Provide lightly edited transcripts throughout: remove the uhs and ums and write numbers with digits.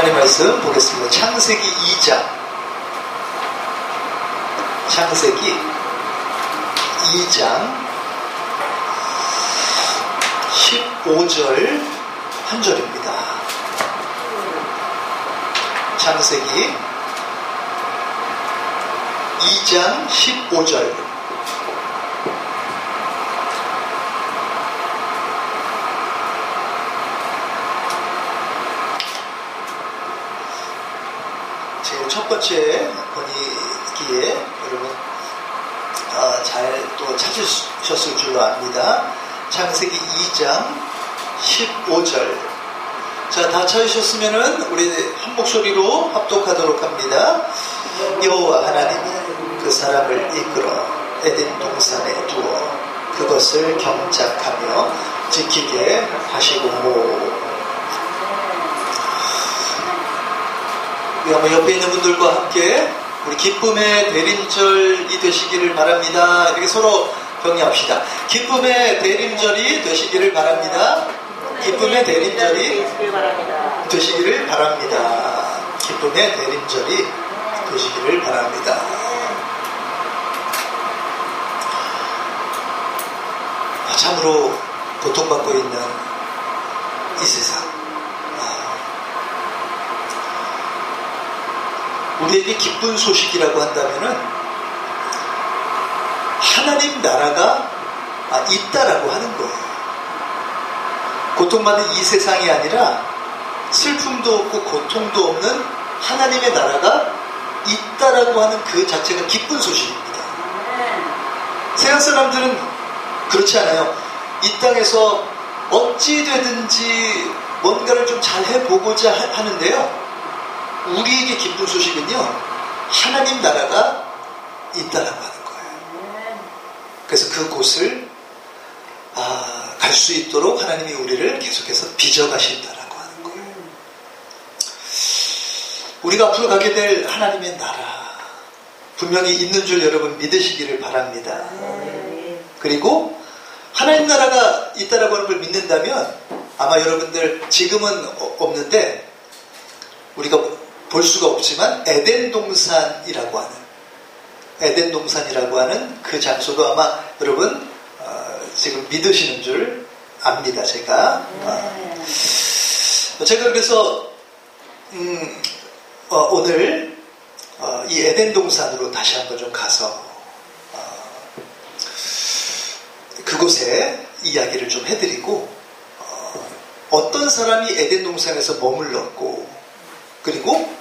하나님 말씀 보겠습니다. 창세기 2장. 창세기 2장 15절 한 절입니다. 창세기 2장 15절. 제 첫 번째 권위기에 여러분 잘 또 찾으셨을 줄로 압니다. 창세기 2장 15절. 자, 다 찾으셨으면은 우리 한 목소리로 합독하도록 합니다. 여호와 하나님이 그 사람을 이끌어 에덴 동산에 두어 그것을 경작하며 지키게 하시고. 우리 한번 옆에 있는 분들과 함께 우리 기쁨의 대림절이 되시기를 바랍니다. 이렇게 서로 격려합시다. 기쁨의 대림절이 되시기를 바랍니다. 기쁨의 대림절이 되시기를 바랍니다. 기쁨의 대림절이 되시기를 바랍니다. 참으로 고통받고 있는 이 세상, 우리에게 기쁜 소식이라고 한다면은 하나님 나라가 있다라고 하는 거예요. 고통받는 이 세상이 아니라 슬픔도 없고 고통도 없는 하나님의 나라가 있다라고 하는 그 자체가 기쁜 소식입니다. 세상 사람들은 그렇지 않아요. 이 땅에서 어찌 되든지 뭔가를 좀 잘 해보고자 하는데요. 우리에게 기쁜 소식은요, 하나님 나라가 있다라고 하는 거예요. 그래서 그곳을 갈 수 있도록 하나님이 우리를 계속해서 빚어가신다라고 하는 거예요. 우리가 앞으로 가게 될 하나님의 나라 분명히 있는 줄 여러분 믿으시기를 바랍니다. 그리고 하나님 나라가 있다라고 하는 걸 믿는다면 아마 여러분들 지금은 없는데 우리가 볼 수가 없지만 에덴 동산이라고 하는 그 장소도 아마 여러분 지금 믿으시는 줄 압니다. 제가 그래서 오늘 이 에덴 동산으로 다시 한번 좀 가서 그곳에 이야기를 좀 해드리고 어떤 사람이 에덴 동산에서 머물렀고 그리고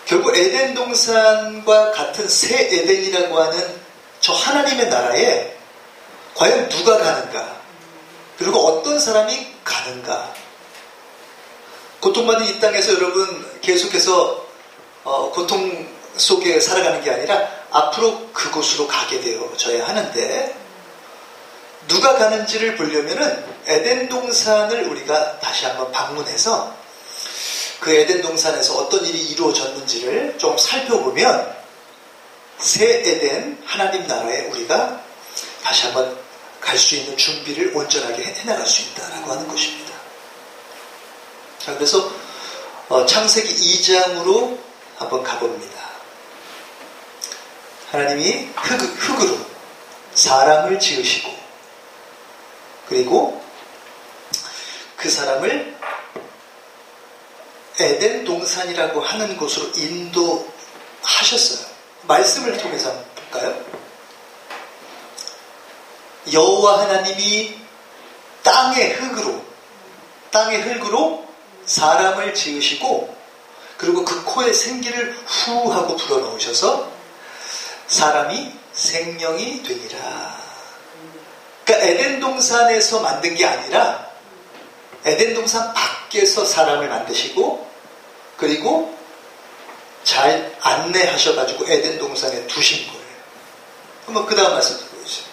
결국 에덴 동산과 같은 새 에덴이라고 하는 저 하나님의 나라에 과연 누가 가는가? 그리고 어떤 사람이 가는가? 고통받는 이 땅에서 여러분 계속해서 고통 속에 살아가는 게 아니라 앞으로 그곳으로 가게 되어져야 하는데 누가 가는지를 보려면은 에덴 동산을 우리가 다시 한번 방문해서 그 에덴 동산에서 어떤 일이 이루어졌는지를 좀 살펴보면 새 에덴 하나님 나라에 우리가 다시 한번 갈 수 있는 준비를 온전하게 해나갈 수 있다라고 하는 것입니다. 자, 그래서 창세기 2장으로 한번 가봅니다. 하나님이 흙으로 사람을 지으시고 그리고 그 사람을 에덴 동산이라고 하는 곳으로 인도하셨어요. 말씀을 통해서 한번 볼까요? 여호와 하나님이 땅의 흙으로 사람을 지으시고 그리고 그 코에 생기를 후 하고 불어넣으셔서 사람이 생명이 되니라. 그러니까 에덴 동산에서 만든 게 아니라 에덴 동산 밖에서 사람을 만드시고 그리고 잘 안내하셔가지고 에덴 동산에 두신 거예요. 한번 그 다음 말씀 보여주세요.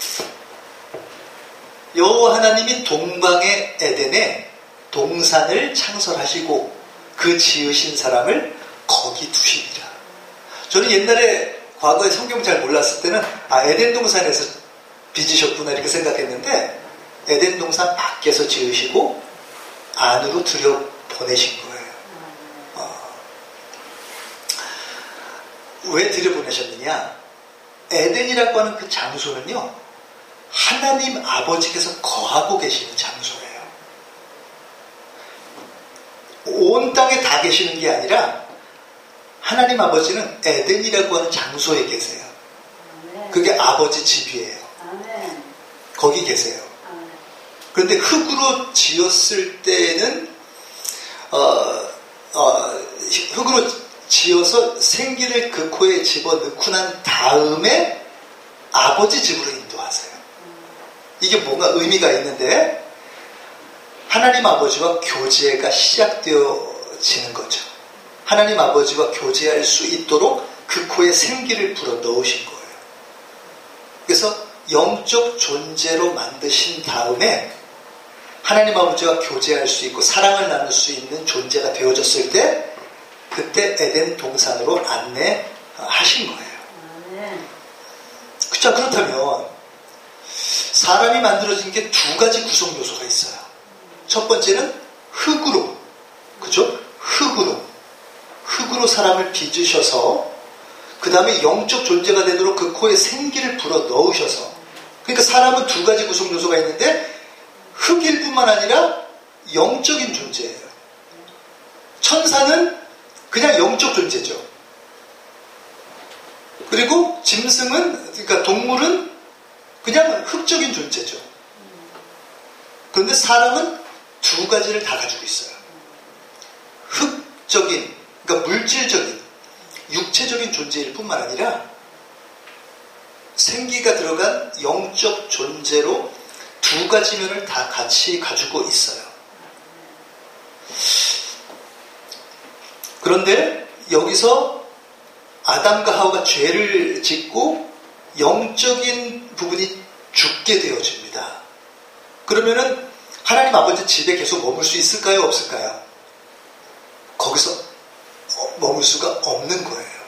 여호와 하나님이 동방의 에덴에 동산을 창설하시고 그 지으신 사람을 거기 두시니라. 저는 옛날에 과거에 성경 잘 몰랐을 때는 에덴 동산에서 빚으셨구나 이렇게 생각했는데 에덴 동산 밖에서 지으시고 안으로 들여보내신 거예요. 왜 들여보내셨느냐? 에덴이라고 하는 그 장소는요, 하나님 아버지께서 거하고 계시는 장소예요. 온 땅에 다 계시는 게 아니라 하나님 아버지는 에덴이라고 하는 장소에 계세요. 그게 아버지 집이에요. 거기 계세요. 그런데 흙으로 지었을 때는 흙으로 지어서 생기를 그 코에 집어넣고 난 다음에 아버지 집으로 인도하세요. 이게 뭔가 의미가 있는데 하나님 아버지와 교제가 시작되어지는 거죠. 하나님 아버지와 교제할 수 있도록 그 코에 생기를 불어 넣으신 거예요. 그래서 영적 존재로 만드신 다음에 하나님 아버지와 교제할 수 있고 사랑을 나눌 수 있는 존재가 되어졌을 때 그때 에덴 동산으로 안내하신 거예요. 자, 그렇다면 사람이 만들어진 게 두 가지 구성 요소가 있어요. 첫 번째는 흙으로, 그죠? 흙으로 사람을 빚으셔서 그 다음에 영적 존재가 되도록 그 코에 생기를 불어 넣으셔서, 그러니까 사람은 두 가지 구성 요소가 있는데 흙일 뿐만 아니라 영적인 존재예요. 천사는 그냥 영적 존재죠. 그리고 짐승은, 그러니까 동물은 그냥 흙적인 존재죠. 그런데 사람은 두 가지를 다 가지고 있어요. 흙적인, 그러니까 물질적인, 육체적인 존재일 뿐만 아니라 생기가 들어간 영적 존재로 두 가지 면을 다 같이 가지고 있어요. 그런데 여기서 아담과 하와가 죄를 짓고 영적인 부분이 죽게 되어집니다. 그러면은 하나님 아버지 집에 계속 머물 수 있을까요? 없을까요? 거기서 머물 수가 없는 거예요.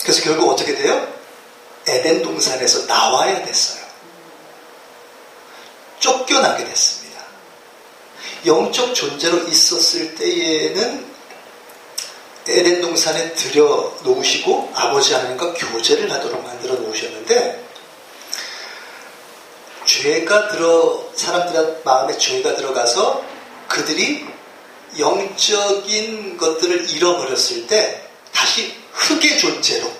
그래서 결국 어떻게 돼요? 에덴 동산에서 나와야 됐어요. 쫓겨나게 됐습니다. 영적 존재로 있었을 때에는 에덴 동산에 들여놓으시고 아버지 하나님과 교제를 하도록 만들어 놓으셨는데, 사람들 마음에 죄가 들어가서 그들이 영적인 것들을 잃어버렸을 때 다시 흙의 존재로,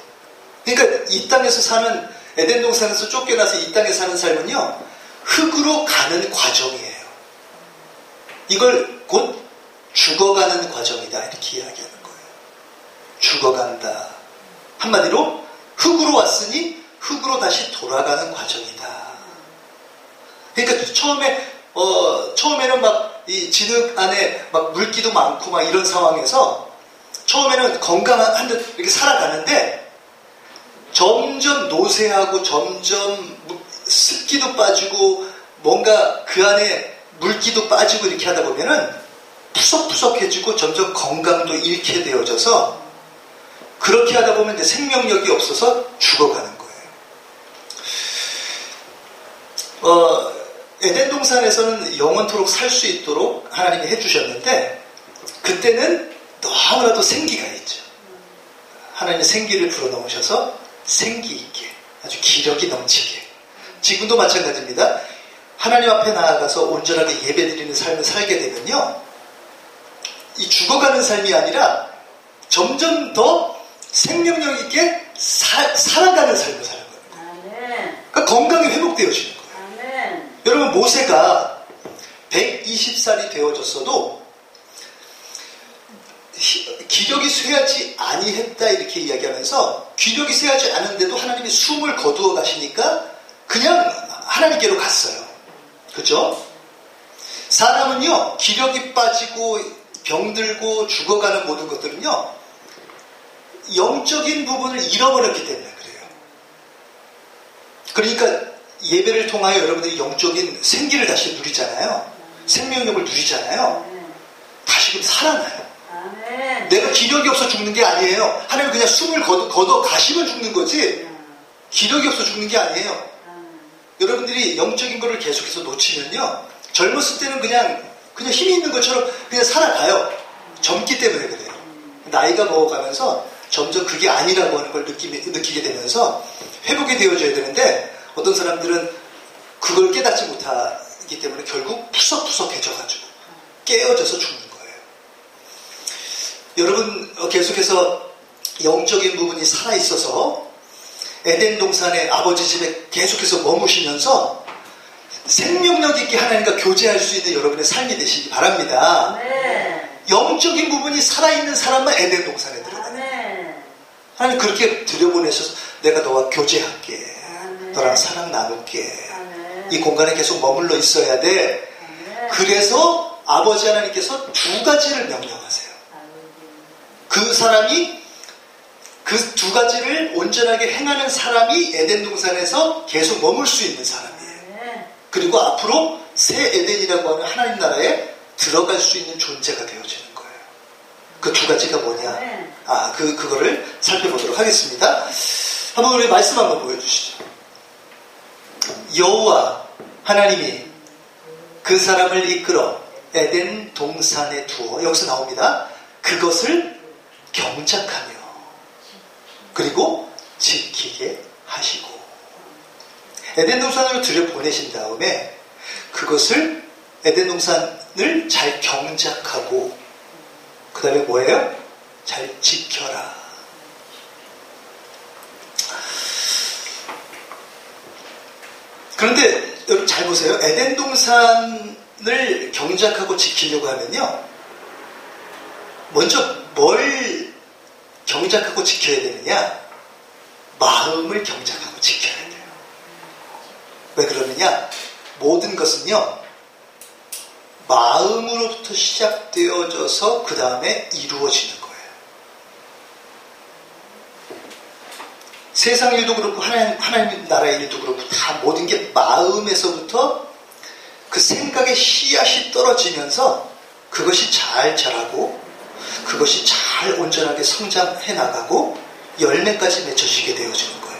그러니까 이 땅에서 사는, 에덴 동산에서 쫓겨나서 이 땅에 사는 삶은요, 흙으로 가는 과정이에요. 이걸 곧 죽어가는 과정이다, 이렇게 이야기하는 거예요. 죽어간다. 한마디로 흙으로 왔으니 흙으로 다시 돌아가는 과정이다. 그러니까 처음에는 막 이 진흙 안에 막 물기도 많고 막 이런 상황에서 처음에는 건강한 듯 이렇게 살아가는데 점점 노쇠하고 점점 습기도 빠지고 뭔가 그 안에 물기도 빠지고 이렇게 하다 보면은 푸석푸석해지고 점점 건강도 잃게 되어져서 그렇게 하다 보면 이제 생명력이 없어서 죽어가는 거예요. 에덴 동산에서는 영원토록 살 수 있도록 하나님이 해주셨는데 그때는 너무나도 생기가 있죠. 하나님이 생기를 불어넣으셔서 생기 있게 아주 기력이 넘치게. 지금도 마찬가지입니다. 하나님 앞에 나아가서 온전하게 예배드리는 삶을 살게 되면요, 이 죽어가는 삶이 아니라 점점 더 생명력 있게 살아가는 삶을 사는 거예요. 그러니까 건강이 회복되어지는 거예요. 여러분, 모세가 120살이 되어졌어도 기력이 쇠하지 아니했다 이렇게 이야기하면서, 기력이 쇠하지 않은데도 하나님이 숨을 거두어 가시니까 그냥 하나님께로 갔어요. 그죠? 사람은요, 기력이 빠지고 병들고 죽어가는 모든 것들은요, 영적인 부분을 잃어버렸기 때문에 그래요. 그러니까 예배를 통하여 여러분들이 영적인 생기를 다시 누리잖아요. 생명력을 누리잖아요. 다시금 살아나요. 내가 기력이 없어 죽는 게 아니에요. 하나님은 그냥 숨을 걷어 가시면 죽는 거지 기력이 없어 죽는 게 아니에요. 여러분들이 영적인 거를 계속해서 놓치면요, 젊었을 때는 그냥 힘이 있는 것처럼 그냥 살아가요. 젊기 때문에 그래요. 나이가 먹어가면서 점점 그게 아니라고 하는 걸 느끼게 되면서 회복이 되어져야 되는데 어떤 사람들은 그걸 깨닫지 못하기 때문에 결국 푸석푸석해져가지고 깨어져서 죽는 거예요. 여러분 계속해서 영적인 부분이 살아있어서 에덴 동산의 아버지 집에 계속해서 머무시면서 생명력 있게 하나님과 교제할 수 있는 여러분의 삶이 되시기 바랍니다. 네. 영적인 부분이 살아있는 사람만 에덴 동산에 들어가요. 네. 하나님 그렇게 들여보내셔서 내가 너와 교제할게. 네. 너랑 사랑 나눌게. 네. 이 공간에 계속 머물러 있어야 돼. 네. 그래서 아버지 하나님께서 두 가지를 명령하세요. 그 사람이 그 두 가지를 온전하게 행하는 사람이 에덴 동산에서 계속 머물 수 있는 사람이에요. 그리고 앞으로 새 에덴이라고 하는 하나님 나라에 들어갈 수 있는 존재가 되어지는 거예요. 그 두 가지가 뭐냐? 그거를 살펴보도록 하겠습니다. 한번 우리 말씀 한번 보여주시죠. 여호와 하나님이 그 사람을 이끌어 에덴 동산에 두어, 여기서 나옵니다. 그것을 경작하며 그리고 지키게 하시고, 에덴 동산으로 들여보내신 다음에 그것을 에덴 동산을 잘 경작하고 그 다음에 뭐예요? 잘 지켜라. 그런데 여러분 잘 보세요. 에덴 동산을 경작하고 지키려고 하면요, 먼저 뭘 경작하고 지켜야 되느냐? 마음을 경작하고 지켜야 돼요. 왜 그러느냐? 모든 것은요, 마음으로부터 시작되어져서 그 다음에 이루어지는 거예요. 세상 일도 그렇고 하나님 나라의 일도 그렇고 다 모든 게 마음에서부터 그 생각의 씨앗이 떨어지면서 그것이 잘 자라고 그것이 잘 온전하게 성장해 나가고 열매까지 맺혀지게 되어지는 거예요.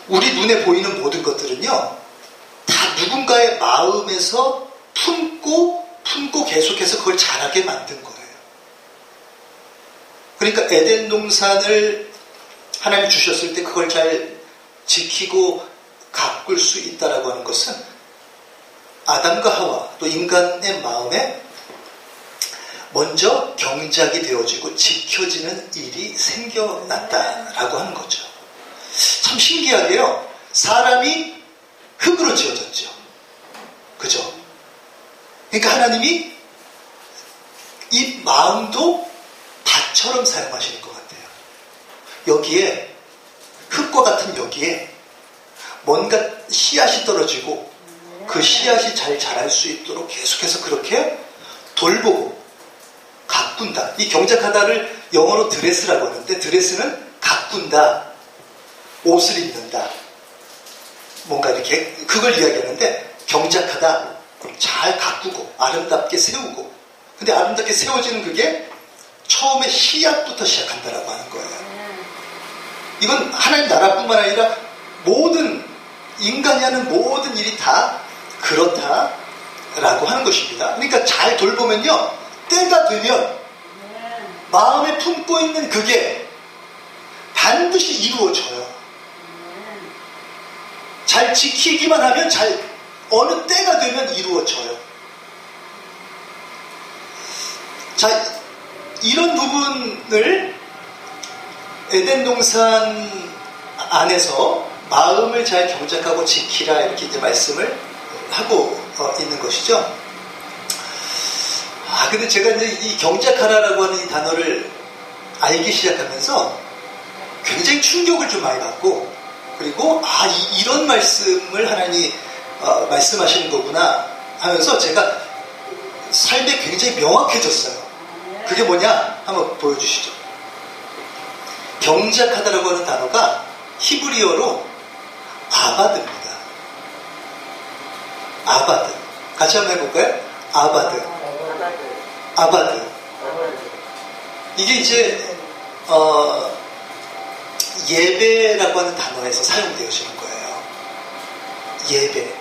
우리 눈에 보이는 모든 것들은요, 다 누군가의 마음에서 품고 계속해서 그걸 자라게 만든 거예요. 그러니까 에덴 동산을 하나님이 주셨을 때 그걸 잘 지키고 가꿀 수 있다라고 하는 것은 아담과 하와 또 인간의 마음에 먼저 경작이 되어지고 지켜지는 일이 생겨났다라고 하는 거죠. 참 신기하게요, 사람이 흙으로 지어졌죠. 그죠? 그러니까 하나님이 이 마음도 밭처럼 사용하시는 것 같아요. 여기에, 흙과 같은 여기에 뭔가 씨앗이 떨어지고 그 씨앗이 잘 자랄 수 있도록 계속해서 그렇게 돌보고 가꾼다. 이 경작하다를 영어로 드레스라고 하는데, 드레스는 가꾼다, 옷을 입는다, 뭔가 이렇게 그걸 이야기하는데, 경작하다, 잘 가꾸고 아름답게 세우고. 근데 아름답게 세워지는 그게 처음에 씨앗부터 시작한다라고 하는 거예요. 이건 하나님 나라뿐만 아니라 모든 인간이 하는 모든 일이 다 그렇다라고 하는 것입니다. 그러니까 잘 돌보면요, 때가 되면 마음에 품고 있는 그게 반드시 이루어져요. 잘 지키기만 하면 어느 때가 되면 이루어져요. 자, 이런 부분을 에덴 동산 안에서 마음을 잘 경작하고 지키라, 이렇게 이제 말씀을 하고 있는 것이죠. 근데 제가 이제 이 경작하라라고 하는 이 단어를 알기 시작하면서 굉장히 충격을 좀 많이 받고, 그리고 이런 말씀을 하나님이 말씀하시는 거구나 하면서 제가 삶에 굉장히 명확해졌어요. 그게 뭐냐? 한번 보여주시죠. 경작하다라고 하는 단어가 히브리어로 아바드입니다. 아바드. 같이 한번 해볼까요? 아바드. 아바드. 이게 이제 예배라고 하는 단어에서 사용되어지는 거예요. 예배.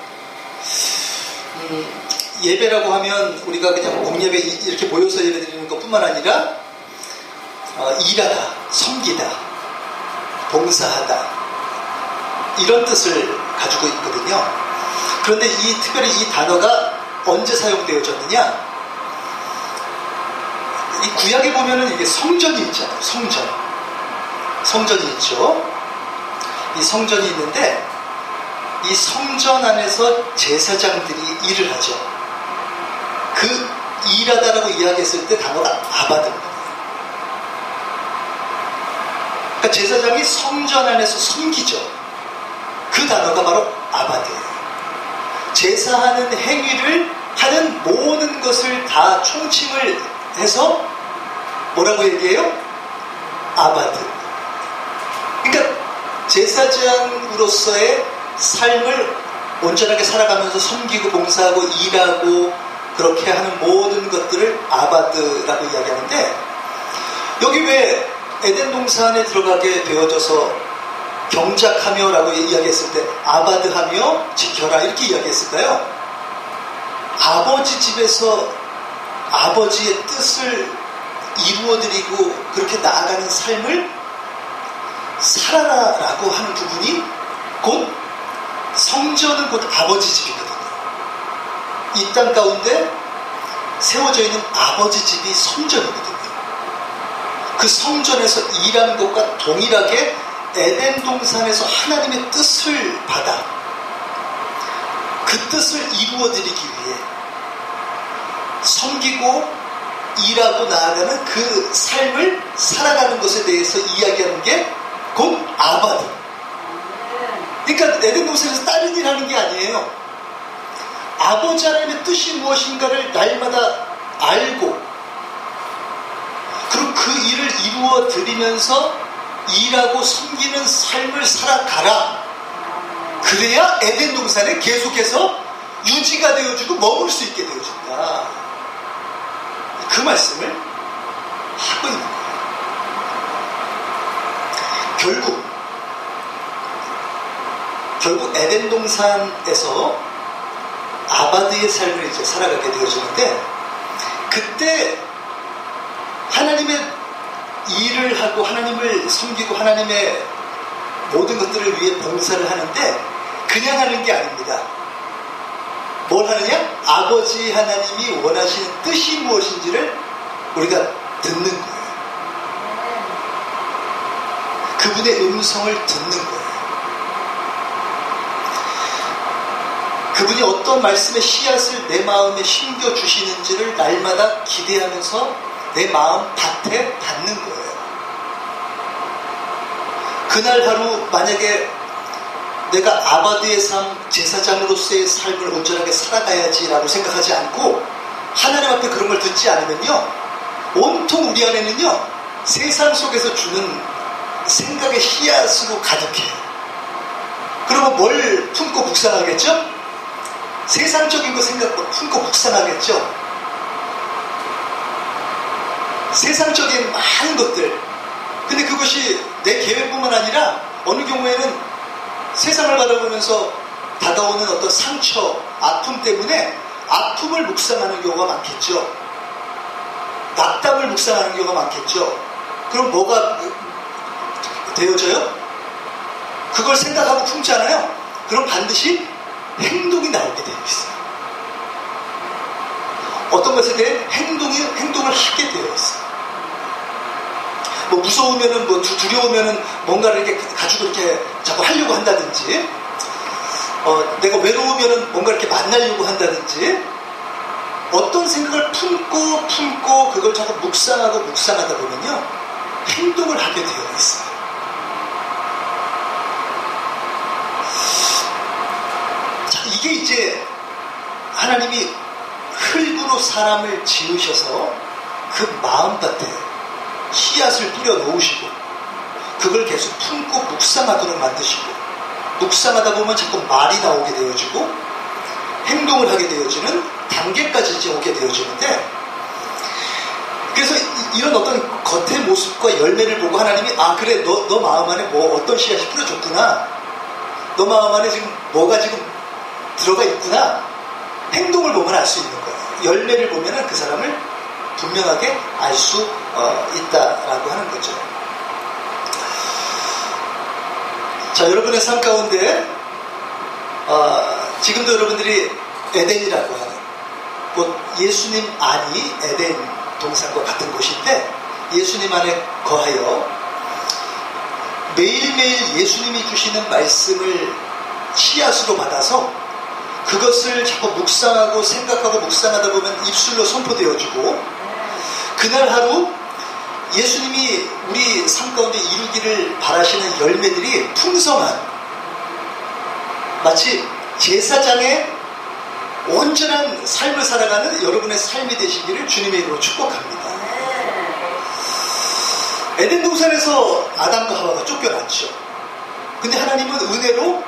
예배라고 하면 우리가 그냥 공예배 이렇게 모여서 예배 드리는 것뿐만 아니라 일하다, 섬기다, 봉사하다 이런 뜻을 가지고 있거든요. 그런데 특별히 이 단어가 언제 사용되어졌느냐? 이 구약에 보면은 이게 성전이 있잖아요. 성전이 있죠. 이 성전이 있는데 이 성전 안에서 제사장들이 일을 하죠. 그 일하다라고 이야기했을 때 단어가 아바드입니다. 그러니까 제사장이 성전 안에서 섬기죠. 그 단어가 바로 아바드예요. 제사하는 행위를 하는 모든 것을 다 총칭을 해서 뭐라고 얘기해요? 아바드. 그러니까 제사장으로서의 삶을 온전하게 살아가면서 섬기고 봉사하고 일하고 그렇게 하는 모든 것들을 아바드라고 이야기하는데, 여기 왜 에덴 동산에 들어가게 되어져서 경작하며 라고 이야기했을 때 아바드하며 지켜라 이렇게 이야기했을까요? 아버지 집에서 아버지의 뜻을 이루어드리고 그렇게 나아가는 삶을 살아라라고 하는 부분이 곧 성전은 곧 아버지 집이거든요. 이 땅 가운데 세워져 있는 아버지 집이 성전이거든요. 그 성전에서 일하는 것과 동일하게 에덴 동산에서 하나님의 뜻을 받아 그 뜻을 이루어드리기 위해 섬기고 일하고 나아가는 그 삶을 살아가는 것에 대해서 이야기하는 게 곧 아바드. 그러니까 에덴 동산에서 다른 일 하는 게 아니에요. 아버지 하나님의 뜻이 무엇인가를 날마다 알고 그리고 그 일을 이루어 드리면서 일하고 섬기는 삶을 살아가라. 그래야 에덴 동산에 계속해서 유지가 되어주고 머물 수 있게 되어준다. 그 말씀을 하고 있는 거예요. 결국 에덴 동산에서 아바드의 삶을 이제 살아가게 되어지는데, 그때 하나님의 일을 하고 하나님을 섬기고 하나님의 모든 것들을 위해 봉사를 하는데 그냥 하는 게 아닙니다. 뭘 하느냐? 아버지 하나님이 원하시는 뜻이 무엇인지를 우리가 듣는 거예요. 그분의 음성을 듣는 거예요. 그분이 어떤 말씀의 씨앗을 내 마음에 심겨주시는지를 날마다 기대하면서 내 마음 밭에 닿는 거예요. 그날 하루 만약에 내가 아바드의 삶, 제사장으로서의 삶을 온전하게 살아가야지라고 생각하지 않고 하나님 앞에 그런 걸 듣지 않으면요, 온통 우리 안에는요 세상 속에서 주는 생각의 씨앗으로 가득해요. 그러면 뭘 품고 묵상하겠죠? 세상적인 거 품고 묵상하겠죠? 세상적인 많은 것들. 근데 그것이 내 계획뿐만 아니라 어느 경우에는 세상을 바라보면서 다가오는 어떤 상처, 아픔 때문에 아픔을 묵상하는 경우가 많겠죠. 낙담을 묵상하는 경우가 많겠죠. 그럼 뭐가 되어져요? 그걸 생각하고 품잖아요. 그럼 반드시 행동이 나오게 되어 있어요. 어떤 것에 대해 행동을 하게 되어 있어요. 뭐 무서우면은, 뭐 두려우면은 뭔가를 이렇게 가지고 이렇게 자꾸 하려고 한다든지, 내가 외로우면은 뭔가 이렇게 만나려고 한다든지, 어떤 생각을 품고 그걸 자꾸 묵상하다 보면요, 행동을 하게 되어 있어요. 자, 이게 이제 하나님이 흙으로 사람을 지으셔서 그 마음밭에 씨앗을 뿌려 놓으시고 그걸 계속 품고 묵상하도록 만드시고, 묵상하다 보면 자꾸 말이 나오게 되어지고 행동을 하게 되어지는 단계까지 이제 오게 되어지는데, 그래서 이런 어떤 겉의 모습과 열매를 보고 하나님이 그래, 너 마음 안에 뭐 어떤 씨앗이 뿌려졌구나, 너 마음 안에 지금 뭐가 지금 들어가 있구나, 행동을 보면 알 수 있는 거예요. 열매를 보면은 그 사람을 분명하게 알 수 있다라고 하는 거죠. 자, 여러분의 삶 가운데 지금도 여러분들이 에덴이라고 하는 곧 예수님 안이 에덴 동산과 같은 곳인데 예수님 안에 거하여 매일매일 예수님이 주시는 말씀을 씨앗으로 받아서 그것을 자꾸 묵상하고 생각하고 묵상하다 보면 입술로 선포되어지고 그날 하루 예수님이 우리 삶 가운데 이루기를 바라시는 열매들이 풍성한 마치 제사장의 온전한 삶을 살아가는 여러분의 삶이 되시기를 주님의 이름으로 축복합니다. 에덴 동산에서 아담과 하와가 쫓겨났죠. 근데 하나님은 은혜로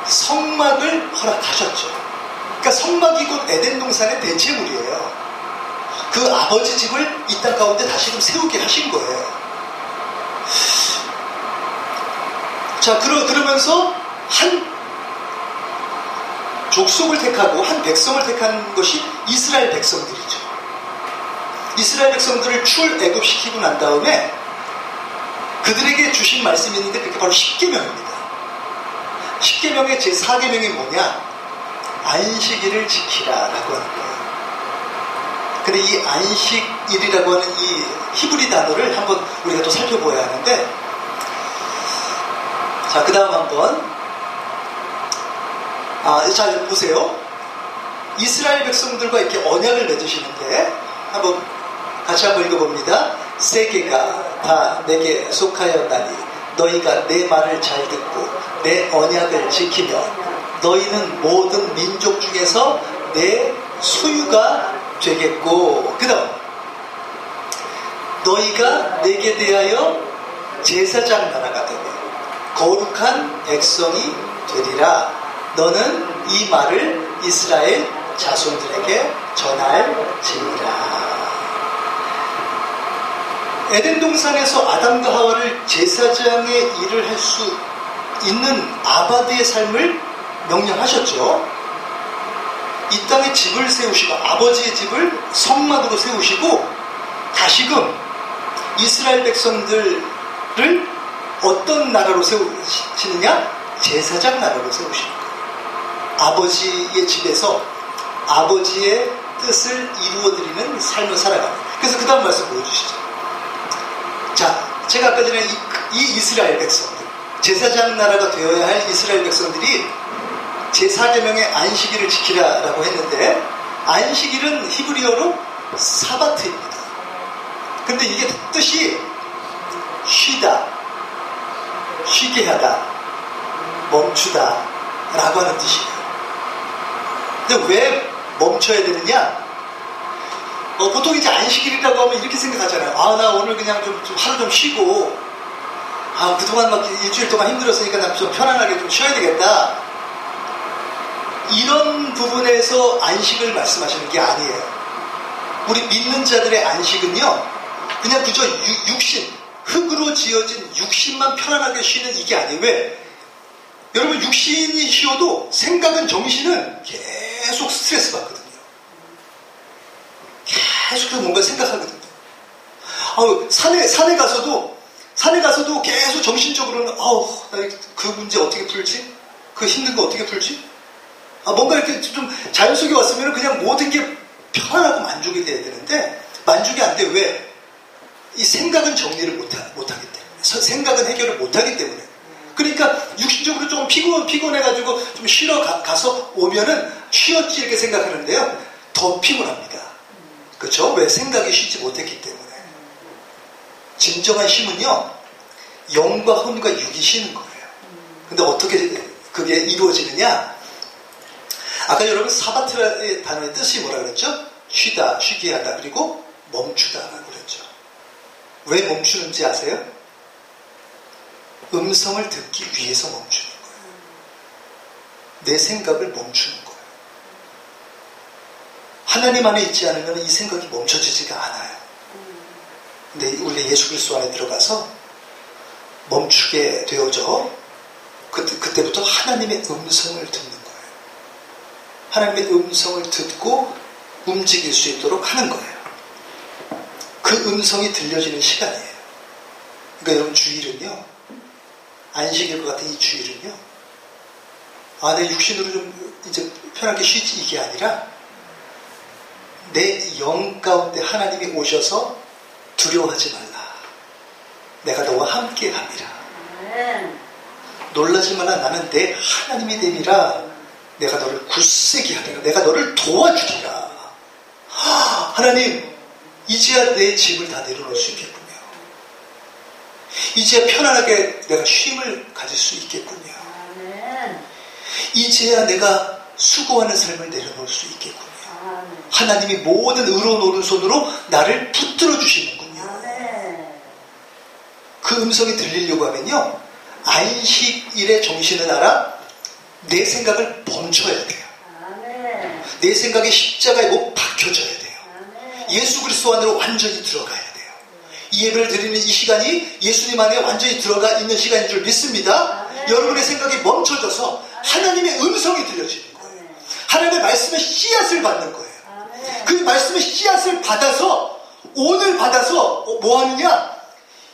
성막을 허락하셨죠. 그러니까 성막이 곧 에덴 동산의 대체물이에요. 그 아버지 집을 이 땅 가운데 다시금 세우게 하신 거예요. 자, 그러면서 한 족속을 택하고 한 백성을 택한 것이 이스라엘 백성들이죠. 이스라엘 백성들을 출애굽시키고 난 다음에 그들에게 주신 말씀이 있는데 그게 바로 십계명입니다. 십계명의 제4계명이 뭐냐? 안식일을 지키라라고 하는 거예요. 근데 이 안식일이라고 하는 이 히브리 단어를 한번 우리가 또 살펴보아야 하는데, 자, 그 다음 한번 자, 보세요. 이스라엘 백성들과 이렇게 언약을 맺으시는데 같이 한번 읽어봅니다. 세계가 다 내게 속하였나니 너희가 내 말을 잘 듣고 내 언약을 지키며 너희는 모든 민족 중에서 내 소유가 되겠고, 그 다음 너희가 내게 대하여 제사장 나라가 되며 거룩한 백성이 되리라. 너는 이 말을 이스라엘 자손들에게 전할지니라. 에덴 동산에서 아담과 하와를 제사장의 일을 할 수 있는 아바드의 삶을 명령하셨죠. 이 땅에 집을 세우시고 아버지의 집을 성막으로 세우시고 다시금 이스라엘 백성들을 어떤 나라로 세우시느냐? 제사장 나라로 세우시는 거예요. 아버지의 집에서 아버지의 뜻을 이루어드리는 삶을 살아가는. 그래서 그 다음 말씀 보여주시죠. 자, 제가 아까 전에 이 이스라엘 백성들, 제사장 나라가 되어야 할 이스라엘 백성들이 제4계명의 안식일을 지키라라고 했는데, 안식일은 히브리어로 사바트입니다. 근데 이게 뜻이 쉬다, 쉬게 하다, 멈추다 라고 하는 뜻이에요. 근데 왜 멈춰야 되느냐? 보통 이제 안식일이라고 하면 이렇게 생각하잖아요. 나 오늘 그냥 좀 하루 좀 쉬고, 그동안 막 일주일 동안 힘들었으니까 난 좀 편안하게 좀 쉬어야 되겠다. 이런 부분에서 안식을 말씀하시는 게 아니에요. 우리 믿는 자들의 안식은요, 그냥 그저 육신, 흙으로 지어진 육신만 편안하게 쉬는 이게 아니에요. 왜? 여러분, 육신이 쉬어도 생각은, 정신은 계속 스트레스 받거든요. 계속 뭔가 생각하거든요. 산에 가서도 계속 정신적으로는, 나 그 문제 어떻게 풀지? 그 힘든 거 어떻게 풀지? 뭔가 이렇게 좀 자연 속에 왔으면 그냥 모든 게 편안하고 만족이 돼야 되는데, 만족이 안 돼. 왜? 이 생각은 정리를 못하기 때문에. 생각은 해결을 못하기 때문에. 그러니까 육신적으로 조금 피곤해가지고 좀 쉬러 가서 오면은 쉬었지 이렇게 생각하는데요. 더 피곤합니다. 그렇죠? 왜? 생각이 쉬지 못했기 때문에. 진정한 쉼은요, 영과 혼과 육이 쉬는 거예요. 근데 어떻게 그게 이루어지느냐? 아까 여러분 사바트라의 단어의 뜻이 뭐라 그랬죠? 쉬다, 쉬게 하다, 그리고 멈추다라고 그랬죠. 왜 멈추는지 아세요? 음성을 듣기 위해서 멈추는 거예요. 내 생각을 멈추는 거예요. 하나님 안에 있지 않으면 이 생각이 멈춰지지가 않아요. 근데 우리 예수 그리스도 안에 들어가서 멈추게 되어져 그때부터 하나님의 음성을 듣는 거예요. 하나님의 음성을 듣고 움직일 수 있도록 하는 거예요. 그 음성이 들려지는 시간이에요. 그러니까 여러분 주일은요, 안식일 것 같은 이 주일은요, 내 육신으로 좀 이제 편하게 쉬지 이게 아니라 내 영 가운데 하나님이 오셔서 두려워하지 말라. 내가 너와 함께 함이라. 놀라지 말라. 나는 내 하나님이 됨이라. 내가 너를 굳세게 하리라. 내가 너를 도와주리라. 하나님, 이제야 내 짐을 다 내려놓을 수 있겠군요. 이제야 편안하게 내가 쉼을 가질 수 있겠군요. 이제야 내가 수고하는 삶을 내려놓을 수 있겠군요. 하나님이 모든 의로운 오른손으로 나를 붙들어 주시는군요. 그 음성이 들리려고 하면요, 안식일에 정신을 알아 내 생각을 멈춰야 돼요. 내 생각이 십자가에 못 박혀져야 돼요. 예수 그리스도 안으로 완전히 들어가야 돼요. 이 예배를 드리는 이 시간이 예수님 안에 완전히 들어가 있는 시간인 줄 믿습니다. 여러분의 생각이 멈춰져서 하나님의 음성이 들려지는 거예요. 하나님의 말씀의 씨앗을 받는 거예요. 그 말씀의 씨앗을 받아서 오늘 받아서 뭐 하느냐?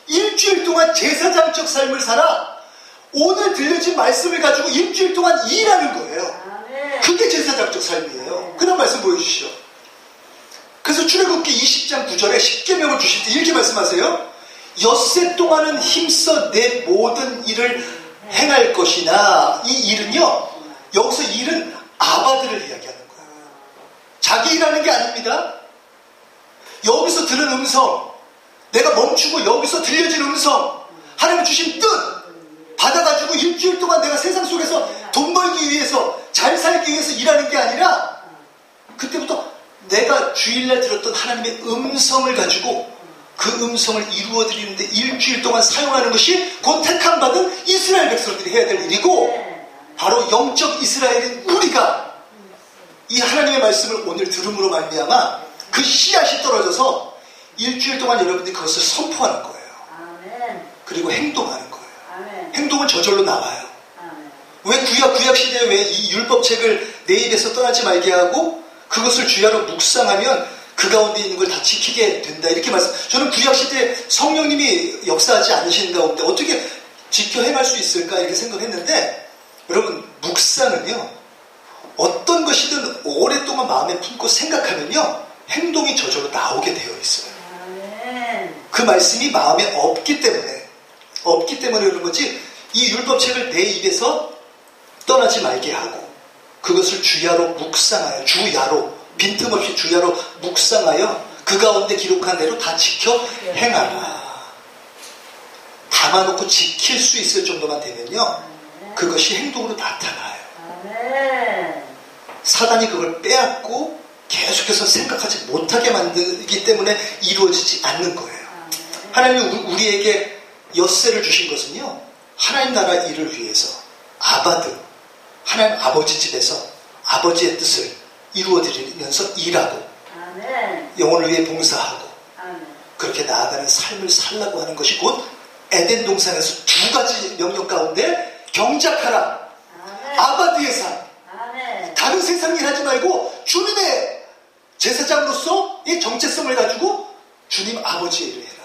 일주일 동안 제사장적 삶을 살아 오늘 들려진 말씀을 가지고 일주일 동안 일하는 거예요. 그게 제사장적 삶이에요. 그 다음 말씀 보여주시죠. 그래서 출애굽기 20장 9절에 십계명을 주실 때 이렇게 말씀하세요. 엿새 동안은 힘써 내 모든 일을 행할 것이나, 이 일은요, 여기서 일은 아바들을 이야기하는 거예요. 자기 일하는 게 아닙니다. 여기서 들은 음성, 내가 멈추고 여기서 들려진 음성, 하나님 주신 뜻 받아가지고 일주일 동안 내가 세상 속에서 돈 벌기 위해서, 잘 살기 위해서 일하는 게 아니라, 그때부터 내가 주일날 들었던 하나님의 음성을 가지고 그 음성을 이루어드리는데 일주일 동안 사용하는 것이 곧 택함받은 이스라엘 백성들이 해야 될 일이고, 바로 영적 이스라엘인 우리가 이 하나님의 말씀을 오늘 들음으로 말미암아 그 씨앗이 떨어져서 일주일 동안 여러분들이 그것을 선포하는 거예요. 그리고 행동하는 거예요. 행동은 저절로 나와요. 왜 구약 시대에 왜 이 율법책을 내 입에서 떠나지 말게 하고 그것을 주야로 묵상하면 그 가운데 있는 걸 다 지키게 된다, 이렇게 말씀. 저는 구약 시대에 성령님이 역사하지 않으신 가운데 어떻게 지켜 행할 수 있을까 이렇게 생각했는데, 여러분 묵상은요, 어떤 것이든 오랫동안 마음에 품고 생각하면요 행동이 저절로 나오게 되어 있어요. 그 말씀이 마음에 없기 때문에 그런 거지, 이 율법책을 내 입에서 떠나지 말게 하고 그것을 주야로 묵상하여, 주야로 빈틈없이 주야로 묵상하여 그 가운데 기록한 대로 다 지켜 행하라. 담아놓고 지킬 수 있을 정도만 되면요 그것이 행동으로 나타나요. 사단이 그걸 빼앗고 계속해서 생각하지 못하게 만들기 때문에 이루어지지 않는 거예요. 하나님이 우리에게 엿새를 주신 것은요, 하나님 나라 일을 위해서 아바드, 하나님 아버지 집에서 아버지의 뜻을 이루어드리면서 일하고 영혼을 위해 봉사하고 그렇게 나아가는 삶을 살라고 하는 것이 곧 에덴 동산에서 두 가지 명령 가운데 경작하라, 아바드의 삶, 다른 세상 일 하지 말고 주님의 제사장으로서 이 정체성을 가지고 주님 아버지의 일을 해라.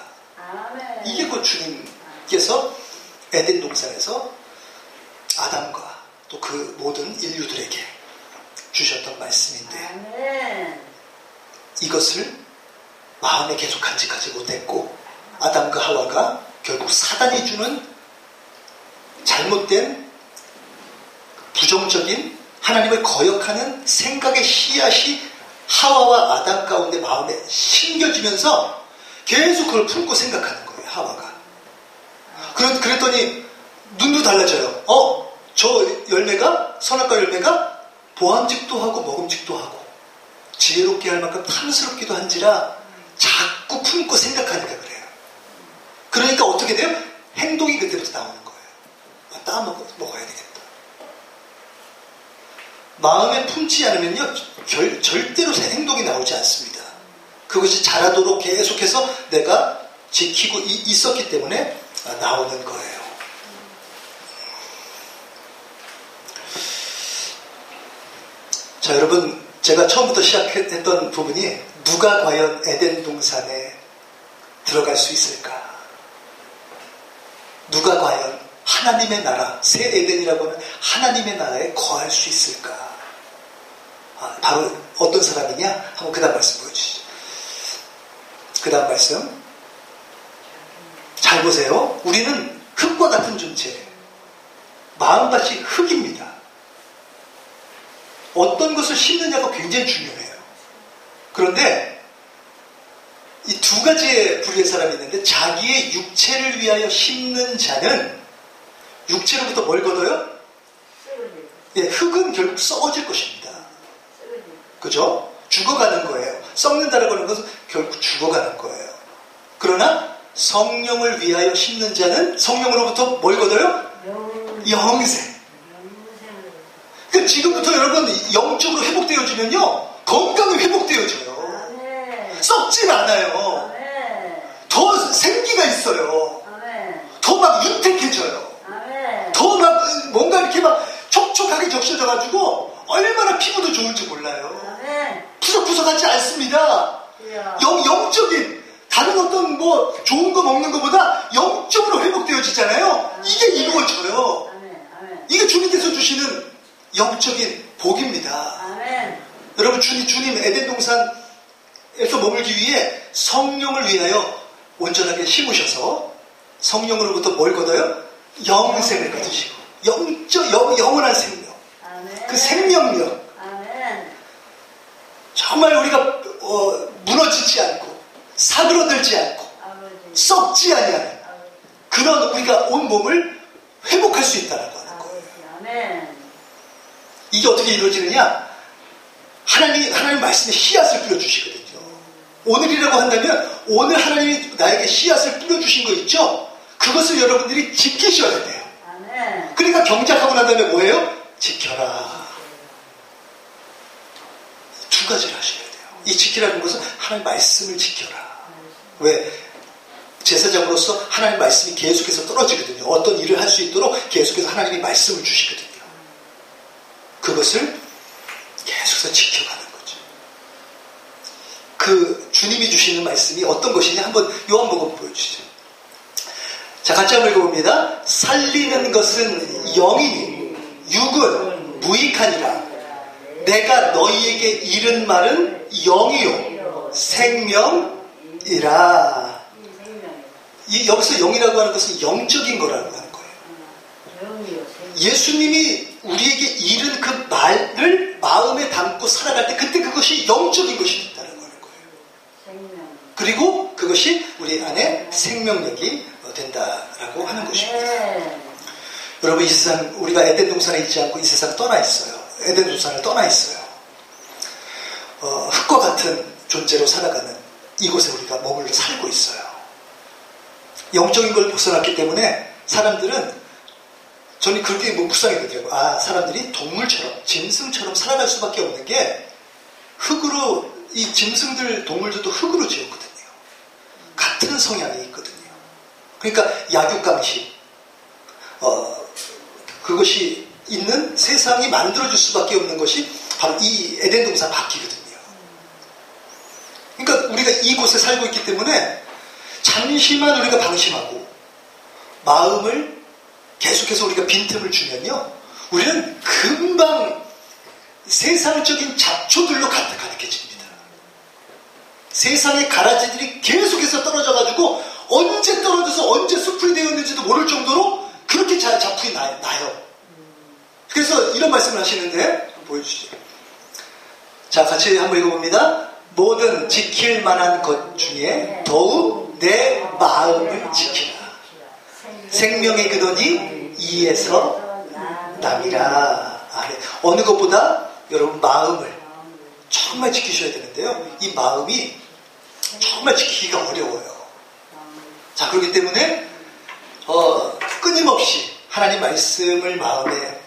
이게 곧 주님께서 에덴 동산에서 아담과 또 그 모든 인류들에게 주셨던 말씀인데, 이것을 마음에 계속 간직하지 못했고 아담과 하와가 결국 사단이 주는 잘못된 부정적인 하나님을 거역하는 생각의 씨앗이 하와와 아담 가운데 마음에 심겨지면서 계속 그걸 품고 생각하는 거예요. 하와가. 그랬더니 눈도 달라져요. 저 열매가, 선악과 열매가 보암직도 하고 먹음직도 하고 지혜롭게 할 만큼 탐스럽기도 한지라 자꾸 품고 생각하니까 그래요. 그러니까 어떻게 돼요? 행동이 그때부터 나오는 거예요. 먹어야 되겠다. 마음에 품지 않으면요 절대로 행동이 나오지 않습니다. 그것이 자라도록 계속해서 내가 지키고 있었기 때문에 나오는 거예요. 자, 여러분, 제가 처음부터 시작했던 부분이 누가 과연 에덴 동산에 들어갈 수 있을까? 누가 과연 하나님의 나라, 새 에덴이라고 하는 하나님의 나라에 거할 수 있을까? 바로 어떤 사람이냐? 한번 그 다음 말씀 보여주시죠. 그 다음 말씀. 잘 보세요. 우리는 흙과 같은 존재. 마음밭이 흙입니다. 어떤 것을 심느냐가 굉장히 중요해요. 그런데 이 두 가지의 부류의 사람이 있는데, 자기의 육체를 위하여 심는 자는 육체로부터 뭘 거둬요? 예, 흙은 결국 썩어질 것입니다. 그죠? 죽어가는 거예요. 썩는다라고 하는 것은 결국 죽어가는 거예요. 그러나 성령을 위하여 심는 자는 성령으로부터 뭘 거둬요? 영생. 그러니까 지금부터 여러분 영적으로 회복되어지면요, 건강이 회복되어져요. 썩진 않아요. 더 생기가 있어요. 더 막 윤택해져요. 더 막 뭔가 이렇게 막 촉촉하게 적셔져가지고 얼마나 피부도 좋을지 몰라요. 푸석푸석하지 않습니다. 영적인 다른 어떤 뭐 좋은 거 먹는 것보다 영적으로 회복되어지잖아요. 이게 이루어져요. 이게 주님께서 주시는 영적인 복입니다. 여러분, 주님 에덴 동산에서 머물기 위해 성령을 위하여 온전하게 심으셔서 성령으로부터 뭘 거둬요? 영생을 거두시고 영원한 생명. 그 생명력. 정말 우리가 무너지지 않고 사그러들지 않고 썩지 아니하는 그런 우리가 온 몸을 회복할 수 있다라고 하는 거예요. 이게 어떻게 이루어지느냐? 하나님 말씀에 씨앗을 뿌려주시거든요. 오늘이라고 한다면 오늘 하나님이 나에게 씨앗을 뿌려주신 거 있죠? 그것을 여러분들이 지키셔야 돼요. 그러니까 경작하고 난 다음에 뭐예요? 지켜라. 두 가지를 하셔야 돼요. 이 지키라는 것은 하나님 말씀을 지켜라. 왜? 제사장으로서 하나님 말씀이 계속해서 떨어지거든요. 어떤 일을 할 수 있도록 계속해서 하나님이 말씀을 주시거든요. 그것을 계속해서 지켜가는 거죠. 그 주님이 주시는 말씀이 어떤 것이냐 한번 요한복음 보여주시죠. 자, 같이 한번 읽어봅니다. 살리는 것은 영이니 육은 무익하니라. 내가 너희에게 이른 말은 영이요 생명이라. 여기서 영이라고 하는 것은 영적인 거라고 하는 거예요. 예수님이 우리에게 이른 그 말을 마음에 담고 살아갈 때 그때 그것이 영적인 것이 된다는 거예요. 그리고 그것이 우리 안에 생명력이 된다라고 하는 것입니다. 여러분, 이 세상 우리가 에덴 동산에 있지 않고 이 세상 떠나 있어요. 에덴 동산을 떠나 있어요. 흙과 같은 존재로 살아가는 이곳에 우리가 머물러 살고 있어요. 영적인 걸 벗어났기 때문에 사람들은, 저는 그렇게 묵상이 되더라고요. 사람들이 동물처럼, 짐승처럼 살아갈 수밖에 없는 게 흙으로, 이 짐승들, 동물들도 흙으로 지었거든요. 같은 성향이 있거든요. 그러니까 약육강식, 그것이 있는 세상이 만들어질 수밖에 없는 것이 바로 이 에덴 동산 바뀌거든요. 그러니까 우리가 이곳에 살고 있기 때문에 잠시만 우리가 방심하고 마음을 계속해서 우리가 빈틈을 주면요, 우리는 금방 세상적인 잡초들로 가득해집니다. 세상의 가라지들이 계속해서 떨어져가지고 언제 떨어져서 언제 숲이 되었는지도 모를 정도로 그렇게 잡풀이 나요. 그래서 이런 말씀을 하시는데 보여주시죠. 자, 같이 한번 읽어봅니다. 모든 지킬 만한 것 중에 더욱 내 마음을 지키라. 생명의 근원이 이에서 남이라. 어느 것보다 여러분 마음을 정말 지키셔야 되는데요, 이 마음이 정말 지키기가 어려워요. 자, 그렇기 때문에 끊임없이 하나님 말씀을 마음에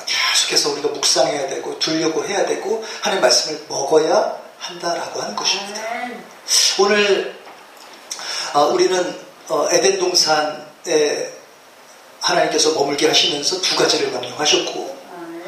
계속해서 우리가 묵상해야 되고 두려고 해야 되고 하나님 말씀을 먹어야 한다라고 하는 것입니다. 오늘 우리는 에덴 동산에 하나님께서 머물게 하시면서 두 가지를 명령하셨고,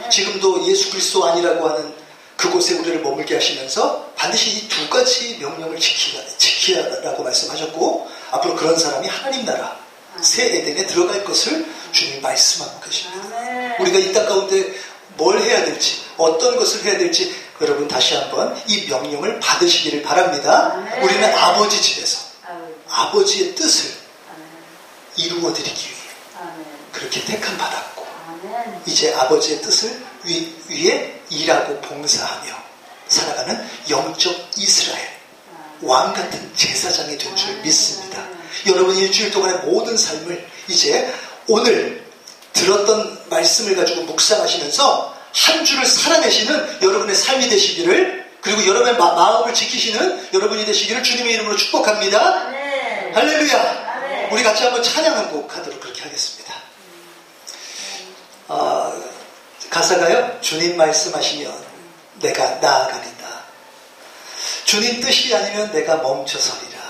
지금도 예수 그리스도 아니라고 하는 그곳에 우리를 머물게 하시면서 반드시 이 두 가지 명령을 지키라고 말씀하셨고, 앞으로 그런 사람이 하나님 나라 새 에덴에 들어갈 것을 주님이 말씀하는 것입니다. 아멘. 우리가 이 땅 가운데 뭘 해야 될지, 어떤 것을 해야 될지 여러분 다시 한번 이 명령을 받으시기를 바랍니다. 아멘. 우리는 아버지 집에서 아멘. 아버지의 뜻을 아멘. 이루어드리기 위해 아멘. 그렇게 택함 받았고 아멘. 이제 아버지의 뜻을 위해 일하고 봉사하며 살아가는 영적 이스라엘 왕 같은 제사장이 된 줄 믿습니다. 여러분 일주일 동안의 모든 삶을 이제 오늘 들었던 말씀을 가지고 묵상하시면서 한 주를 살아내시는 여러분의 삶이 되시기를, 그리고 여러분의 마음을 지키시는 여러분이 되시기를 주님의 이름으로 축복합니다. 아멘. 할렐루야. 아멘. 우리 같이 한번 찬양 한 곡 하도록 그렇게 하겠습니다. 가사가요, 주님 말씀하시면 내가 나아가리다. 주님 뜻이 아니면 내가 멈춰서리라.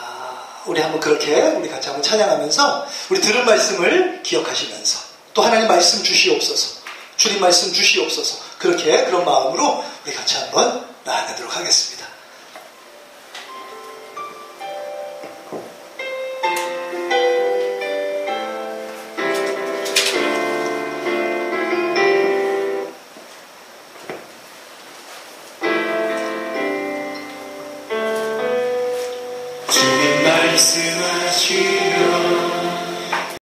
우리 한번 그렇게 우리 같이 한번 찬양하면서 우리 들은 말씀을 기억하시면서 또 하나님 말씀 주시옵소서, 주님 말씀 주시옵소서, 그렇게 그런 마음으로 우리 같이 한번 나아가도록 하겠습니다. 말씀하시면